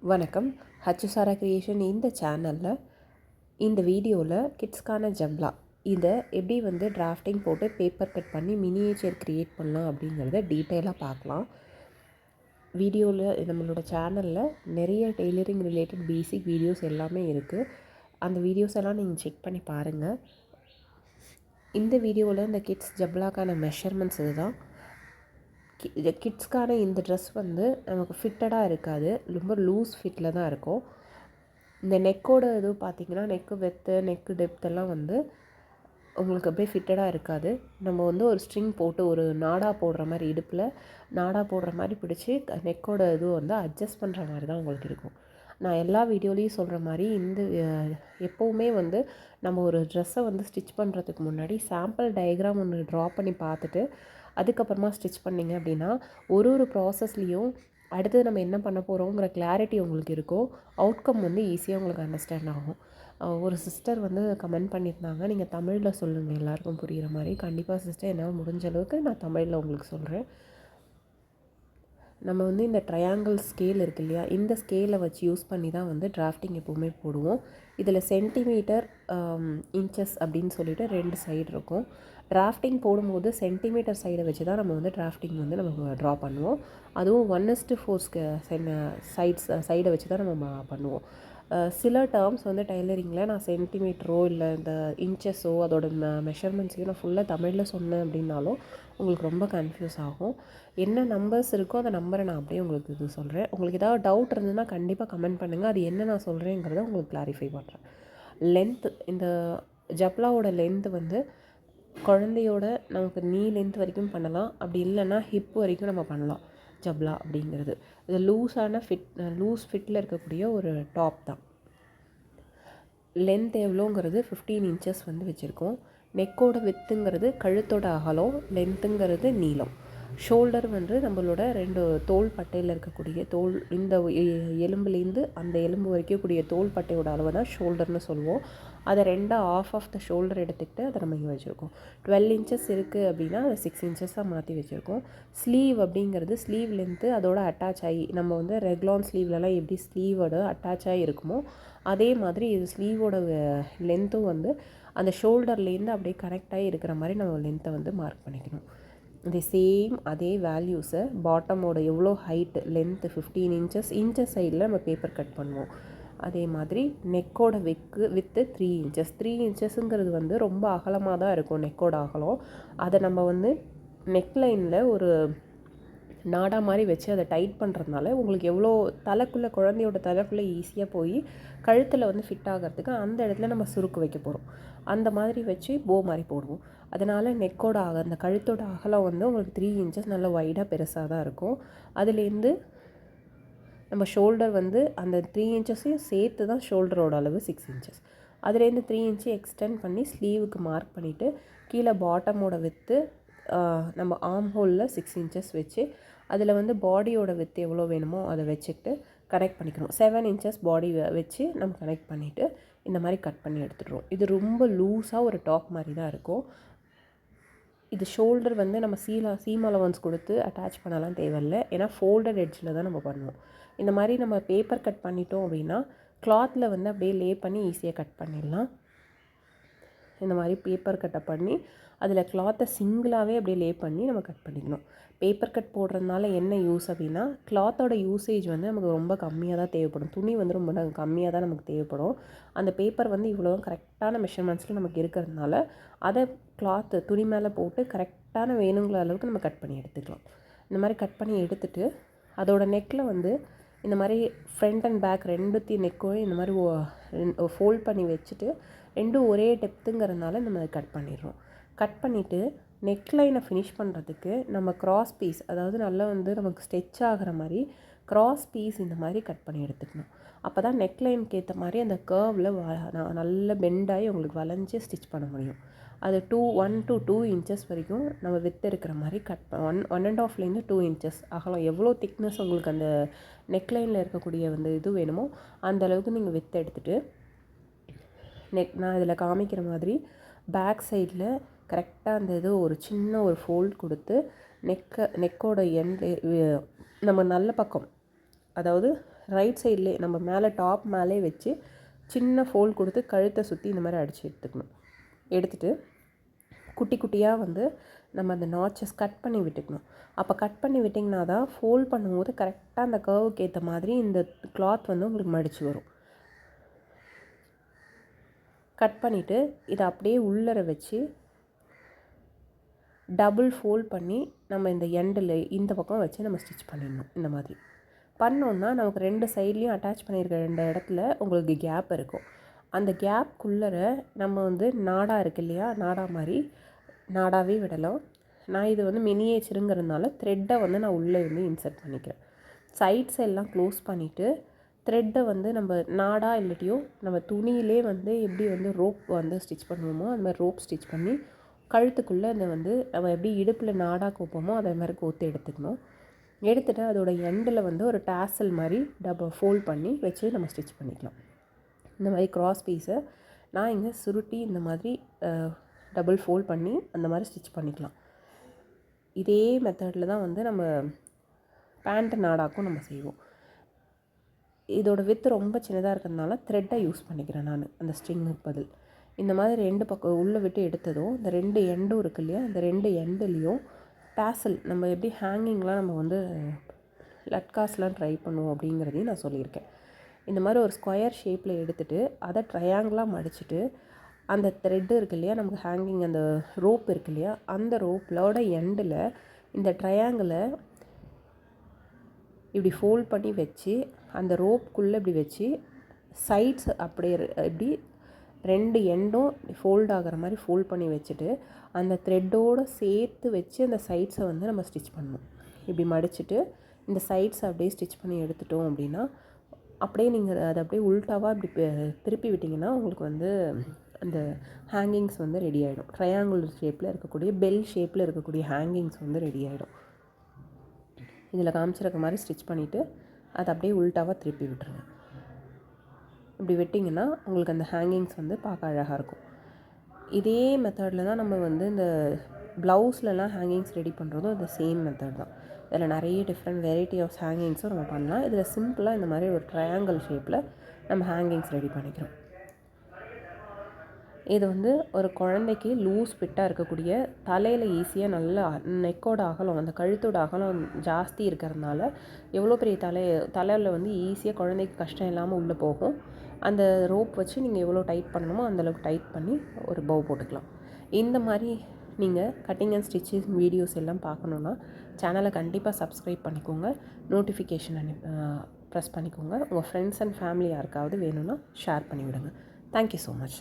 வணக்கம். ஹச்சுசாரா கிரியேஷன் இந்த சேனலில் இந்த வீடியோவில் கிட்ஸ்க்கான ஜப்லா இதை எப்படி வந்து டிராஃப்டிங் போட்டு பேப்பர் கட் பண்ணி மினியேச்சர் க்ரியேட் பண்ணலாம் அப்படிங்கிறத டீட்டெயிலாக பார்க்கலாம். வீடியோவில் நம்மளோட சேனலில் நிறைய டெய்லரிங் ரிலேட்டட் பேசிக் வீடியோஸ் எல்லாமே இருக்குது. அந்த வீடியோஸ் எல்லாம் நீங்கள் செக் பண்ணி பாருங்கள். இந்த வீடியோவில் இந்த கிட்ஸ் ஜப்லாக்கான மெஷர்மெண்ட்ஸ் இதுதான். கிட்ஸ்க்கான இந்த ட்ரெஸ் வந்து நமக்கு ஃபிட்டடாக இருக்காது, ரொம்ப லூஸ் ஃபிட்டில் தான் இருக்கும். இந்த நெக்கோட இது பார்த்திங்கன்னா நெக்கு வெத்து நெக்கு டெப்த்தெல்லாம் வந்து உங்களுக்கு அப்படியே ஃபிட்டடாக இருக்காது. நம்ம வந்து ஒரு ஸ்ட்ரிங் போட்டு ஒரு நாடா போடுற மாதிரி இடுப்பில் நாடா போடுற மாதிரி பிடிச்சி நெக்கோட இது வந்து அட்ஜஸ்ட் பண்ணுற மாதிரி தான் உங்களுக்கு இருக்கும். நான் எல்லா வீடியோலையும் சொல்கிற மாதிரி இந்த எப்போவுமே வந்து நம்ம ஒரு ட்ரெஸ்ஸை வந்து ஸ்டிச் பண்ணுறதுக்கு முன்னாடி சாம்பிள் டயக்ராம் ஒன்று ட்ரா பண்ணி பார்த்துட்டு அதுக்கப்புறமா ஸ்டிச் பண்ணிங்க அப்படின்னா ஒரு ப்ராசஸ்லேயும் அடுத்தது நம்ம என்ன பண்ண போகிறோங்கிற கிளாரிட்டி உங்களுக்கு இருக்கும். அவுட்கம் வந்து ஈஸியாக உங்களுக்கு அண்டர்ஸ்டாண்ட் ஆகும். ஒரு சிஸ்டர் வந்து கமெண்ட் பண்ணியிருந்தாங்க, நீங்கள் தமிழில் சொல்லுங்கள் எல்லாேருக்கும் புரிகிற மாதிரி. கண்டிப்பாக சிஸ்டர், என்னால் முடிஞ்ச அளவுக்கு நான் தமிழில் உங்களுக்கு சொல்கிறேன். நம்ம வந்து இந்த ட்ரையாங்கிள் ஸ்கேல் இருக்குது இல்லையா, இந்த ஸ்கேலை வச்சு யூஸ் பண்ணி தான் வந்து டிராஃப்டிங் எப்போவுமே போடுவோம். இதில் சென்டிமீட்டர் இன்ச்சஸ் அப்படின்னு சொல்லிட்டு 2 சைடு இருக்கும். டிராஃப்டிங் போடும்போது சென்டிமீட்டர் சைடை வச்சு தான் நம்ம வந்து டிராஃப்டிங் வந்து நம்ம ட்ரா பண்ணுவோம். அதுவும் 1:4 சைடை வச்சு தான் நம்ம பண்ணுவோம். சில டேர்ம்ஸ் வந்து டைலரிங்கில் நான் சென்டிமீட்டரோ இல்லை இந்த இன்ச்சஸோ அதோட மெஷர்மெண்ட்ஸையும் நான் ஃபுல்லாக தமிழில் சொன்னேன் அப்படின்னாலும் உங்களுக்கு ரொம்ப கன்ஃபியூஸ் ஆகும். என்ன நம்பர்ஸ் இருக்கோ அந்த நம்பரை நான் அப்படியே உங்களுக்கு இது சொல்கிறேன். உங்களுக்கு ஏதாவது டவுட் இருந்ததுன்னா கண்டிப்பாக கமெண்ட் பண்ணுங்கள். அது என்ன நான் சொல்கிறேங்கிறத உங்களுக்கு கிளாரிஃபை பண்ணுறேன். லென்த்து, இந்த ஜப்லாவோட லென்த்து வந்து குழந்தையோட நமக்கு நீ லென்த் வரைக்கும் பண்ணலாம். அப்படி இல்லைன்னா ஹிப் வரைக்கும் நம்ம பண்ணலாம். ஜப்லா அப்படிங்கிறது இது லூஸ் ஃபிட்டில் இருக்கக்கூடிய ஒரு டாப் தான். லென்த் எவ்வளோங்கிறது 15 இன்ச்சஸ் வந்து வச்சுருக்கோம். நெக்கோட வித்துங்கிறது கழுத்தோட அகலம், லென்த்துங்கிறது நீளம். ஷோல்டர் வந்து நம்மளோட 2 தோள் பட்டையில் இருக்கக்கூடிய இந்த எலும்புலேருந்து அந்த எலும்பு வரைக்கும் கூடிய தோள் பட்டையோட அளவு தான் ஷோல்டர்னு சொல்லுவோம். அதை 2 ஆஃப் த ஷோல்டர் எடுத்துக்கிட்டு அதை நம்ம இங்கே வச்சுருக்கோம். 12 இன்ச்சஸ் இருக்குது அப்படின்னா அதை 6 இன்ச்சஸாக மாற்றி வச்சுருக்கோம். ஸ்லீவ் அப்படிங்கிறது ஸ்லீவ் லென்த்து அதோட அட்டாச் ஆகி நம்ம வந்து ரெக்லான் ஸ்லீவ்லலாம் எப்படி ஸ்லீவோட அட்டாச் ஆகி இருக்குமோ அதே மாதிரி இது ஸ்லீவோட லென்த்தும் வந்து அந்த ஷோல்டர்லேருந்து அப்படியே கனெக்டாகி இருக்கிற மாதிரி நம்ம லென்த்தை வந்து மார்க் பண்ணிக்கணும். அதே வேல்யூஸை பாட்டமோட எவ்வளோ ஹைட்டு லென்த்து 15 இன்ச்சஸ் சைடில் நம்ம பேப்பர் கட் பண்ணுவோம். அதே மாதிரி நெக்கோட வித்து 3 இன்ச்சஸ். 3 இன்ச்சஸுங்கிறது வந்து ரொம்ப அகலமாக தான் இருக்கும் நெக்கோட அகலம். அதை நம்ம வந்து நெக்லைனில் ஒரு நாடா மாதிரி வச்சு அதை டைட் பண்ணுறதுனால உங்களுக்கு எவ்வளோ குழந்தையோட தலைக்குள்ளே ஈஸியாக போய் கழுத்தில் வந்து ஃபிட் ஆகிறதுக்கு அந்த இடத்துல நம்ம சுருக்கு வைக்க போகிறோம். அந்த மாதிரி வச்சு போ மாதிரி போடுவோம். அதனால் நெக்கோட அந்த கழுத்தோட அகலம் வந்து உங்களுக்கு 3 இன்ச்சஸ் நல்ல வைடாக பெருசாக தான் இருக்கும். அதுலேருந்து நம்ம ஷோல்டர் வந்து அந்த 3 இன்ச்சஸையும் சேர்த்து தான் ஷோல்டரோட அளவு 6 இன்ச்சஸ். அதுலேருந்து 3 இன்ச்சு எக்ஸ்டெண்ட் பண்ணி ஸ்லீவுக்கு மார்க் பண்ணிவிட்டு கீழே பாட்டமோட வித்து நம்ம ஆர்ம் ஹோலில் 6 இன்ச்சஸ் வச்சு அதில் வந்து பாடியோட வித்து எவ்வளோ வேணுமோ அதை வச்சுக்கிட்டு கனெக்ட் பண்ணிக்கணும். 7 இன்ச்சஸ் பாடி வச்சு நம்ம கனெக்ட் பண்ணிவிட்டு இந்த மாதிரி கட் பண்ணி எடுத்துடுறோம். இது ரொம்ப லூஸாக ஒரு டாப் மாதிரி தான் இருக்கும். இது ஷோல்டர் வந்து நம்ம சீம் அலவன்ஸ் கொடுத்து அட்டாச் பண்ணலாம் தேவையில்லை. ஏன்னா ஃபோல்டட் எட்ஜில் தான் நம்ம பண்ணுவோம். இந்த மாதிரி நம்ம பேப்பர் கட் பண்ணிட்டோம் அப்படின்னா கிளாத்தில் வந்து அப்படியே லே பண்ணி ஈஸியாக கட் பண்ணிடலாம். இந்த மாதிரி பேப்பர் கட்டை பண்ணி அதில் கிளாத்தை சிங்கிளாகவே அப்படியே லே பண்ணி நம்ம கட் பண்ணிக்கணும். பேப்பர் கட் போடுறதுனால என்ன யூஸ் அப்படின்னா கிளாத்தோட யூசேஜ் வந்து நமக்கு ரொம்ப கம்மியாக தான் தேவைப்படும். துணி வந்து ரொம்ப கம்மியாக தான் நமக்கு தேவைப்படும். அந்த பேப்பர் வந்து இவ்வளோ கரெக்டான மெஷர்மெண்ட்ஸில் நமக்கு இருக்கிறதுனால அதை துணி மேலே போட்டு கரெக்டான வேணுங்கிற அளவுக்கு நம்ம கட் பண்ணி எடுத்துக்கலாம். இந்த மாதிரி கட் பண்ணி எடுத்துகிட்டு அதோட நெக்கில் வந்து இந்த மாதிரி ஃப்ரண்ட் அண்ட் பேக் ரெண்டுத்தையும் நெக்கும் இந்த மாதிரி ஃபோல்ட் பண்ணி வச்சுட்டு ரெண்டும் ஒரே டெப்த்துங்கிறதுனால நம்ம அதை கட் பண்ணிடுறோம். கட் பண்ணிவிட்டு நெக்லைனை ஃபினிஷ் பண்ணுறதுக்கு நம்ம கிராஸ் பீஸ், அதாவது நல்லா வந்து நமக்கு ஸ்டெச் ஆகிற மாதிரி கிராஸ் பீஸ் இந்த மாதிரி கட் பண்ணி எடுத்துக்கணும். அப்போ தான் நெக்லைனுக்கு ஏற்ற மாதிரி அந்த கர்வில் நல்ல பெண்டாகி உங்களுக்கு வளைஞ்சு ஸ்டிச் பண்ண முடியும். அது 1 to 2 இன்ச்சஸ் வரைக்கும் நம்ம வித்து இருக்கிற மாதிரி 1.5 2 இன்ச்சஸ் அகலம் எவ்வளோ திக்னஸ் உங்களுக்கு அந்த நெக்லைனில் இருக்கக்கூடிய வந்து இது வேணுமோ அந்த அளவுக்கு நீங்கள் வித்து எடுத்துகிட்டு நான் இதில் காமிக்கிற மாதிரி பேக் சைடில் கரெக்டாக அந்த இது ஒரு சின்ன ஒரு ஃபோல்ட் கொடுத்து நெக்கோட எண்ட் நம்ம நல்ல பக்கம், அதாவது ரைட் சைட்லேயே நம்ம மேலே டாப் மேலே வச்சு சின்ன ஃபோல்ட் கொடுத்து கழுத்தை சுற்றி இந்த மாதிரி அடித்து எடுத்துக்கணும். எடுத்துகிட்டு குட்டி குட்டியாக வந்து நம்ம அந்த நாட்சஸ் கட் பண்ணி விட்டுக்கணும். அப்போ கட் பண்ணி விட்டிங்கன்னா தான் ஃபோல்ட் பண்ணும்போது கரெக்டாக அந்த கர்வுக்கு ஏற்ற மாதிரி இந்த கிளாத் வந்து உங்களுக்கு மடித்து வரும். கட் பண்ணிவிட்டு இதை அப்படியே உள்ளர வச்சு டபுள் ஃபோல்ட் பண்ணி நம்ம இந்த எண்டில் இந்த பக்கம் வச்சு நம்ம ஸ்டிச் பண்ணிடணும். இந்த மாதிரி பண்ணோன்னா நமக்கு 2 சைட்லேயும் அட்டாச் பண்ணியிருக்க 2 இடத்துல உங்களுக்கு கேப் இருக்கும். அந்த கேப்புக்குள்ளர நம்ம வந்து நாடா இருக்கு இல்லையா, நாடா மாதிரி நாடாவே விடலாம். நான் இது வந்து மினியேச்சருங்கிறதுனால த்ரெட்டை வந்து நான் உள்ளே வந்து இன்சர்ட் பண்ணிக்கிறேன். சைட்ஸ் எல்லாம் க்ளோஸ் பண்ணிவிட்டு த்ரெட்டை வந்து நம்ம நாடா இல்லாட்டியும் நம்ம துணியிலே வந்து எப்படி வந்து ரோப் வந்து ஸ்டிச் பண்ணுவோமோ அது மாதிரி ரோப் ஸ்டிச் பண்ணி கழுத்துக்குள்ளே அதை வந்து நம்ம எப்படி இடுப்பில் நாடா கோப்போமோ அதே மாதிரி கோத்து எடுத்துக்கணும். எடுத்துகிட்டு அதோட எண்டில் வந்து ஒரு டாசல் மாதிரி ஃபோல்ட் பண்ணி வச்சு நம்ம ஸ்டிச் பண்ணிக்கலாம். இந்த மாதிரி க்ராஸ் பீஸை நான் இங்கே சுருட்டி இந்த மாதிரி டபுள் ஃபோல்ட் பண்ணி அந்த மாதிரி ஸ்டிச் பண்ணிக்கலாம். இதே மெத்தடில் தான் வந்து நம்ம பேண்ட்டு நாடாக்கும் நம்ம செய்வோம். இதோட வித்து ரொம்ப சின்னதாக இருக்கிறதுனால த்ரெட்டை யூஸ் பண்ணிக்கிறேன் நான் அந்த ஸ்ட்ரிங்குக்கு பதில். இந்த மாதிரி 2 பக்கம் உள்ளே விட்டு எடுத்ததும் இந்த 2 எண்டும் இருக்கு இல்லையா, இந்த 2 எண்டுலேயும் டாசல் நம்ம எப்படி ஹேங்கிங்லாம் நம்ம வந்து லட்காஸ்லாம் ட்ரை பண்ணுவோம் அப்படிங்கிறதையும் நான் சொல்லியிருக்கேன். இந்த மாதிரி ஒரு ஸ்கொயர் ஷேப்பில் எடுத்துகிட்டு அதை ட்ரையாங்கிளாக மடிச்சுட்டு அந்த த்ரெட்டு இருக்கு இல்லையா, நமக்கு ஹேங்கிங் அந்த ரோப் இருக்கு இல்லையா, அந்த ரோப்போட எண்டில் இந்த ட்ரையாங்கிளை இப்படி ஃபோல்ட் பண்ணி வச்சு அந்த ரோப்புக்குள்ளே இப்படி வச்சு சைட்ஸ் அப்படியே இப்படி 2 எண்டும் ஃபோல்ட் ஆகிற மாதிரி ஃபோல்ட் பண்ணி வச்சுட்டு அந்த த்ரெட்டோடு சேர்த்து வச்சு அந்த சைட்ஸை வந்து நம்ம ஸ்டிச் பண்ணணும். இப்படி மடிச்சுட்டு இந்த சைட்ஸை அப்படியே ஸ்டிச் பண்ணி எடுத்துட்டோம் அப்படின்னா அப்படியே நீங்கள் அதை அப்படியே உல்ட்டாவாக இப்படி திருப்பி விட்டிங்கன்னா உங்களுக்கு வந்து அந்த ஹேங்கிங்ஸ் வந்து ரெடி ஆகிடும். ட்ரையாங்கிள் ஷேப்பில் இருக்கக்கூடிய பெல் ஷேப்பில் இருக்கக்கூடிய ஹேங்கிங்ஸ் வந்து ரெடி ஆகிடும். இதில் காமிச்சிருக்க மாதிரி ஸ்டிச் பண்ணிவிட்டு அதை அப்படியே உல்ட்டாவாக திருப்பி விட்டுருங்க. இப்படி விட்டிங்கன்னா உங்களுக்கு அந்த ஹேங்கிங்ஸ் வந்து பார்க்க அழகாக இருக்கும். இதே மெத்தடில் தான் நம்ம வந்து இந்த ப்ளவுஸ்லலாம் ஹேங்கிங்ஸ் ரெடி பண்ணுறதும் அது சேம் மெத்தட் தான். இதில் நிறைய டிஃப்ரெண்ட் வெரைட்டி ஆஃப் ஹேங்கிங்ஸும் நம்ம பண்ணலாம். இதில் சிம்பிளாக இந்த மாதிரி ஒரு ட்ரையாங்கிள் ஷேப்பில் நம்ம ஹேங்கிங்ஸ் ரெடி பண்ணிக்கிறோம். இது வந்து ஒரு குழந்தைக்கு லூஸ் ஃபிட்டாக இருக்கக்கூடிய தலையில் ஈஸியாக நல்லா நெக்கோட அகலம் அந்த கழுத்தோட அகலம் ஜாஸ்தி இருக்கிறதுனால எவ்வளோ பெரிய தலையில் வந்து ஈஸியாக குழந்தைக்கு கஷ்டம் இல்லாமல் உள்ளே போகும். அந்த ரோப் வச்சு நீங்கள் எவ்வளோ டைட் பண்ணணுமோ அந்தளவுக்கு டைட் பண்ணி ஒரு பவ் போட்டுக்கலாம். இந்த மாதிரி நீங்கள் கட்டிங் அண்ட் ஸ்டிச்சிங் வீடியோஸ் எல்லாம் பார்க்கணுன்னா சேனலை கண்டிப்பாக சப்ஸ்கிரைப் பண்ணிக்கோங்க. நோட்டிஃபிகேஷன் ப்ரெஸ் பண்ணிக்கோங்க. உங்கள் ஃப்ரெண்ட்ஸ் அண்ட் ஃபேமிலி யாருக்காவது வேணும்னா ஷேர் பண்ணிவிடுங்க. Thank you so much.